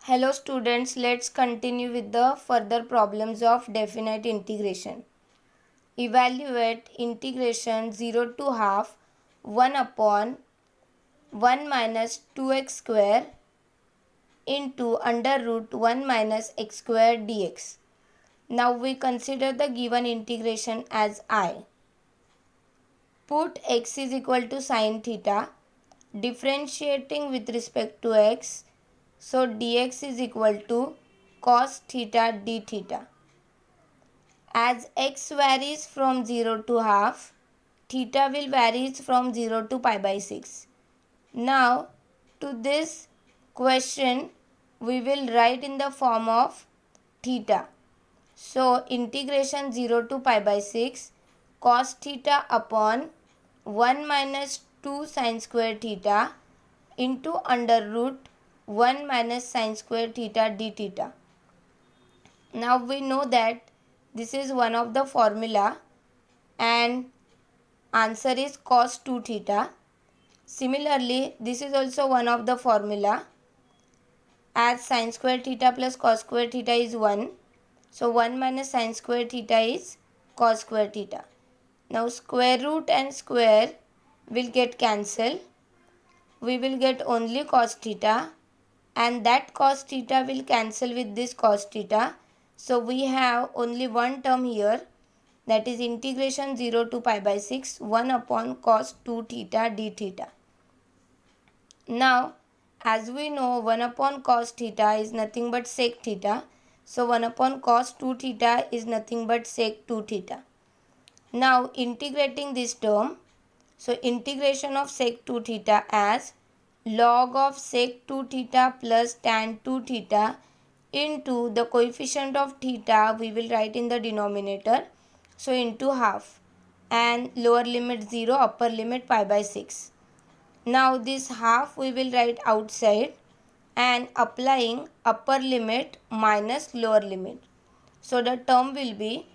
Hello students, let's continue with the further problems of definite integration. Evaluate integration 0 to half 1 upon 1 minus 2x square into under root 1 minus x square dx. Now we consider the given integration as I. Put x is equal to sin theta, differentiating with respect to x. So dx is equal to cos theta d theta. As x varies from 0 to half, theta will varies from 0 to pi by 6. Now to this question we will write in the form of theta. So integration 0 to pi by 6 cos theta upon 1 minus 2 sin square theta into under root 1 minus sin square theta d theta. Now we know that this is one of the formula and answer is cos 2 theta. Similarly, this is also one of the formula as sin square theta plus cos square theta is 1. So 1 minus sin square theta is cos square theta. Now square root and square will get cancelled. We will get only cos theta and that cos theta will cancel with this cos theta. So we have only one term here, that is integration 0 to pi by 6 1 upon cos 2 theta d theta. Now as we know 1 upon cos theta is nothing but sec theta. So 1 upon cos 2 theta is nothing but sec 2 theta. Now integrating this term, so integration of sec 2 theta as log of sec 2 theta plus tan 2 theta into the coefficient of theta we will write in the denominator, so into half, and lower limit 0, upper limit pi by 6. Now this half we will write outside and applying upper limit minus lower limit. So the term will be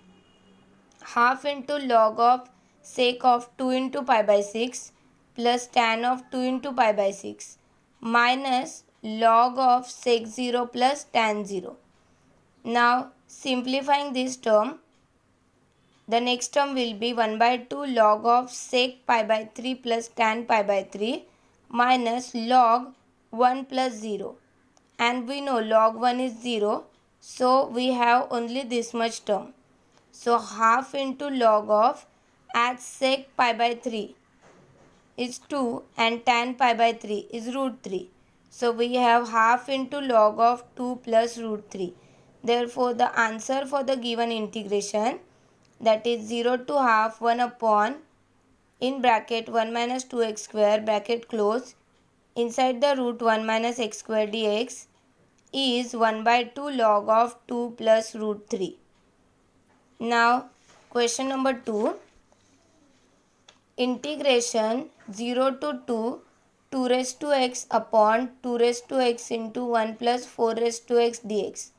half into log of sec of 2 into pi by 6 plus tan of 2 into pi by 6 minus log of sec 0 plus tan 0. Now simplifying this term, the next term will be 1 by 2 log of sec pi by 3 plus tan pi by 3 minus log 1 plus 0. And we know log 1 is 0, so we have only this much term. So half into log of, as sec pi by 3 is 2 and tan pi by 3 is root 3. So we have half into log of 2 plus root 3. Therefore the answer for the given integration, that is 0 to half 1 upon in bracket 1 minus 2x square bracket close inside the root 1 minus x square dx is 1 by 2 log of 2 plus root 3. Now question number 2. Integration 0 to 2 2 raised to x upon 2 raised to x into 1 plus 4 raised to x dx.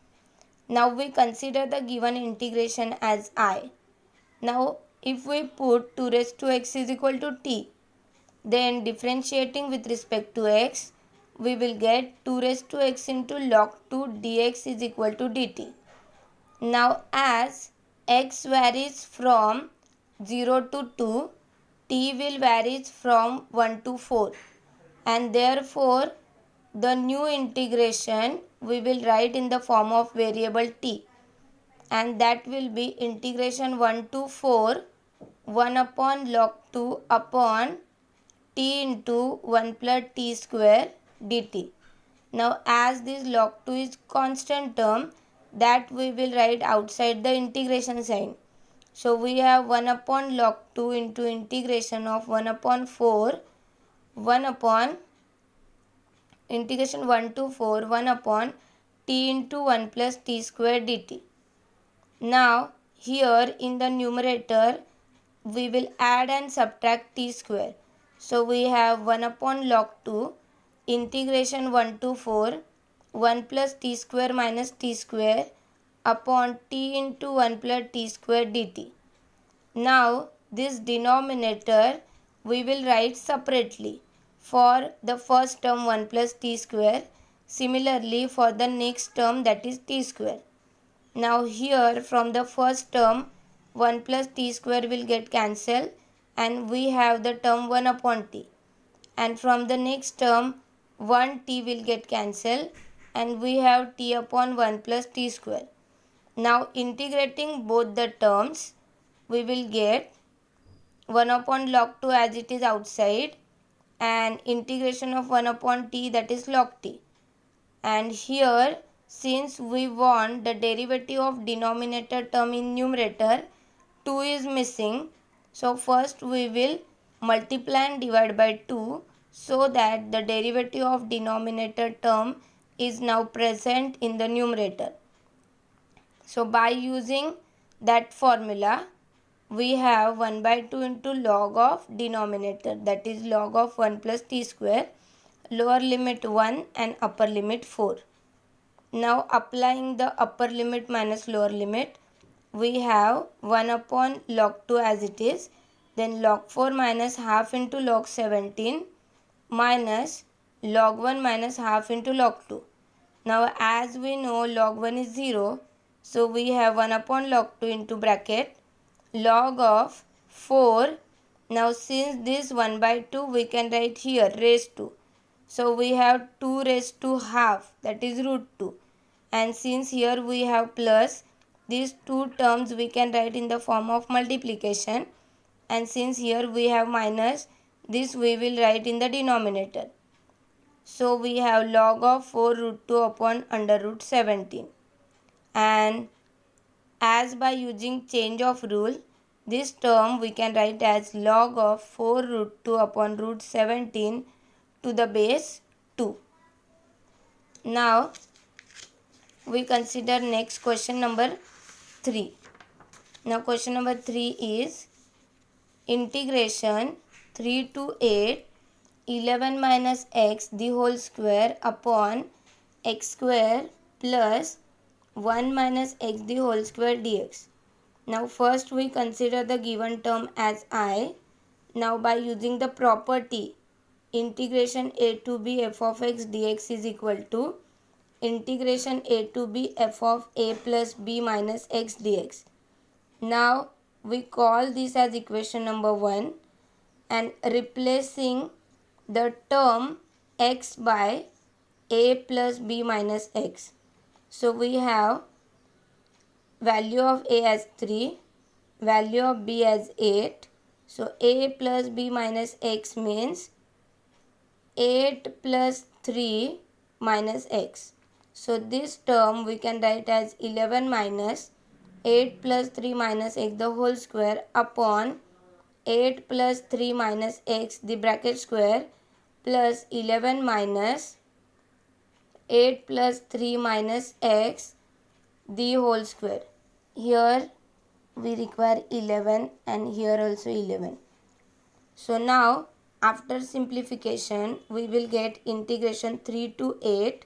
Now we consider the given integration as I. Now if we put 2 raised to x is equal to t, then differentiating with respect to x, we will get 2 raised to x into log 2 dx is equal to dt. Now as x varies from 0 to 2, t will varies from 1 to 4, and therefore the new integration we will write in the form of variable t, and that will be integration 1 to 4 1 upon log 2 upon t into 1 plus t square dt. Now as this log 2 is constant term, that we will write outside the integration sign. So we have 1 upon log 2 into integration of 1 upon 4 1 upon integration 1 to 4 1 upon t into 1 plus t square dt. Now here in the numerator we will add and subtract t square. So we have 1 upon log 2 integration 1 to 4 1 plus t square minus t square upon t into 1 plus t square dt. Now this denominator we will write separately. For the first term 1 plus t square, Similarly for the next term, that is t square. Now here from the first term 1 plus t square will get cancelled and we have the term 1 upon t. And from the next term 1 t will get cancelled and we have t upon 1 plus t square. Now integrating both the terms, we will get 1 upon log 2 as it is outside and integration of 1 upon t, that is log t. And here since we want the derivative of denominator term in numerator, 2 is missing. So first we will multiply and divide by 2 so that the derivative of denominator term is now present in the numerator. So by using that formula, we have 1 by 2 into log of denominator, that is log of 1 plus t square, lower limit 1 and upper limit 4. Now applying the upper limit minus lower limit, we have 1 upon log 2 as it is, then log 4 minus half into log 17 minus log 1 minus half into log 2. Now as we know log 1 is 0, so we have 1 upon log 2 into bracket log of 4. Now since this 1 by 2 we can write here raised to. So we have 2 raised to half, that is root 2. And since here we have plus, these two terms we can write in the form of multiplication. And since here we have minus, this we will write in the denominator. So we have log of 4 root 2 upon under root 17. And as by using change of rule, this term we can write as log of 4 root 2 upon root 17 to the base 2. Now we consider next question number 3. Now question number 3 is integration 3 to 8 11 minus x the whole square upon x square plus 1 minus x the whole square dx. Now first we consider the given term as I. Now by using the property integration a to b f of x dx is equal to integration a to b f of a plus b minus x dx. Now we call this as equation number 1 and replacing the term x by a plus b minus x. So we have value of a as 3, value of b as 8. So a plus b minus x means 8 plus 3 minus x. So this term we can write as 11 minus 8 plus 3 minus x the whole square upon 8 plus 3 minus x the bracket square plus 11 minus 8 plus 3 minus x the whole square. Here we require 11 and here also 11. So now after simplification we will get integration 3 to 8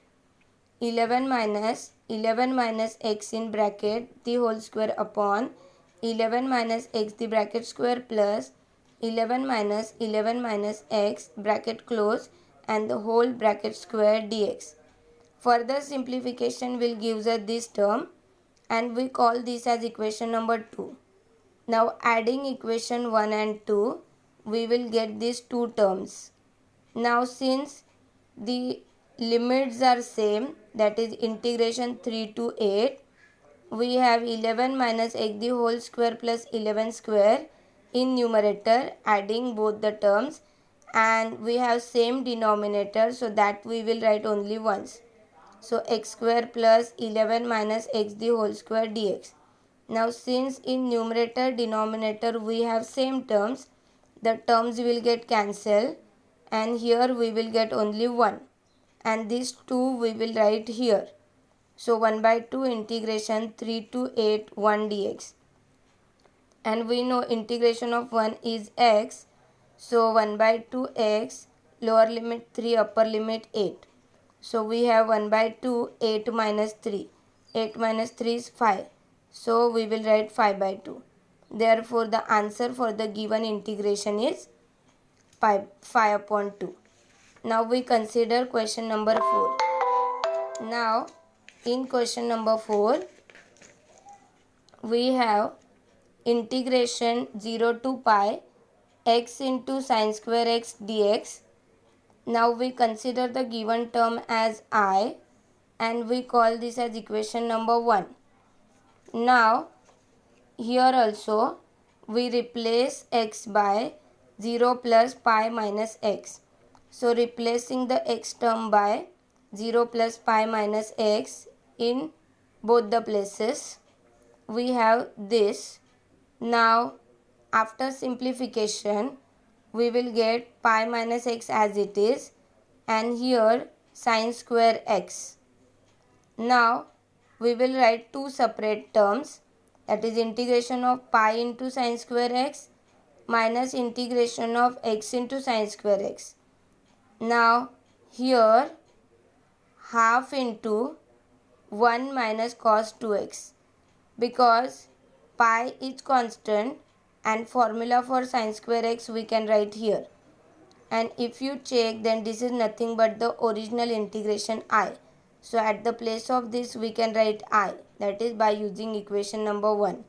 11 minus x in bracket the whole square upon 11 minus x the bracket square plus 11 minus x bracket close and the whole bracket square dx. Further simplification will give us this term and we call this as equation number 2. Now adding equation 1 and 2, we will get these two terms. Now since the limits are same, that is integration 3 to 8, we have 11 minus x the whole square plus 11 square in numerator, adding both the terms, and we have same denominator, so that we will write only once. So x square plus 11 minus x the whole square dx. Now since in numerator denominator we have same terms, the terms will get cancelled and here we will get only 1 and these 2 we will write here. So 1 by 2 integration 3 to 8 1 dx. And we know integration of 1 is x. So 1 by 2 x, lower limit 3, upper limit 8. So we have 1 by 2, 8 minus 3. 8 minus 3 is 5. So we will write 5 by 2. Therefore the answer for the given integration is 5 upon 2. Now we consider question number 4. Now in question number 4 we have integration 0 to pi x into sin square x dx. Now we consider the given term as I and we call this as equation number 1. Now here also we replace x by 0 plus pi minus x. So replacing the x term by 0 plus pi minus x in both the places, we have this. Now after simplification we will get pi minus x as it is and here sin square x. Now we will write two separate terms, that is integration of pi into sin square x minus integration of x into sin square x. Now here half into 1 minus cos 2x, because pi is constant and formula for sin square x we can write here, and if you check then this is nothing but the original integration I. So at the place of this we can write I, that is by using equation number 1.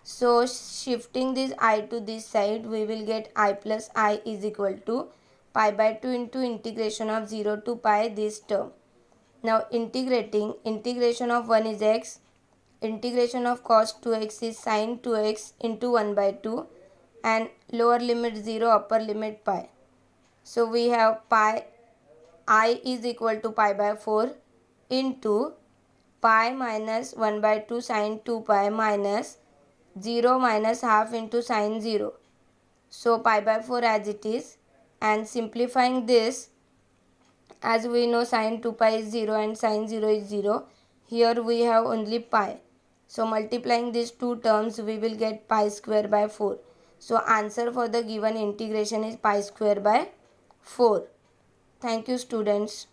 So shifting this I to this side we will get I plus I is equal to pi by 2 into integration of 0 to pi this term. Now integrating, integration of 1 is x, integration of cos 2x is sin 2x into 1 by 2 and lower limit 0 upper limit pi. So we have pi I is equal to pi by 4 into pi minus 1 by 2 sin 2 pi minus 0 minus half into sin 0. So pi by 4 as it is, and simplifying this, as we know sin 2 pi is 0 and sin 0 is 0, here we have only pi. So multiplying these two terms we will get pi square by 4. So answer for the given integration is pi square by 4. Thank you students.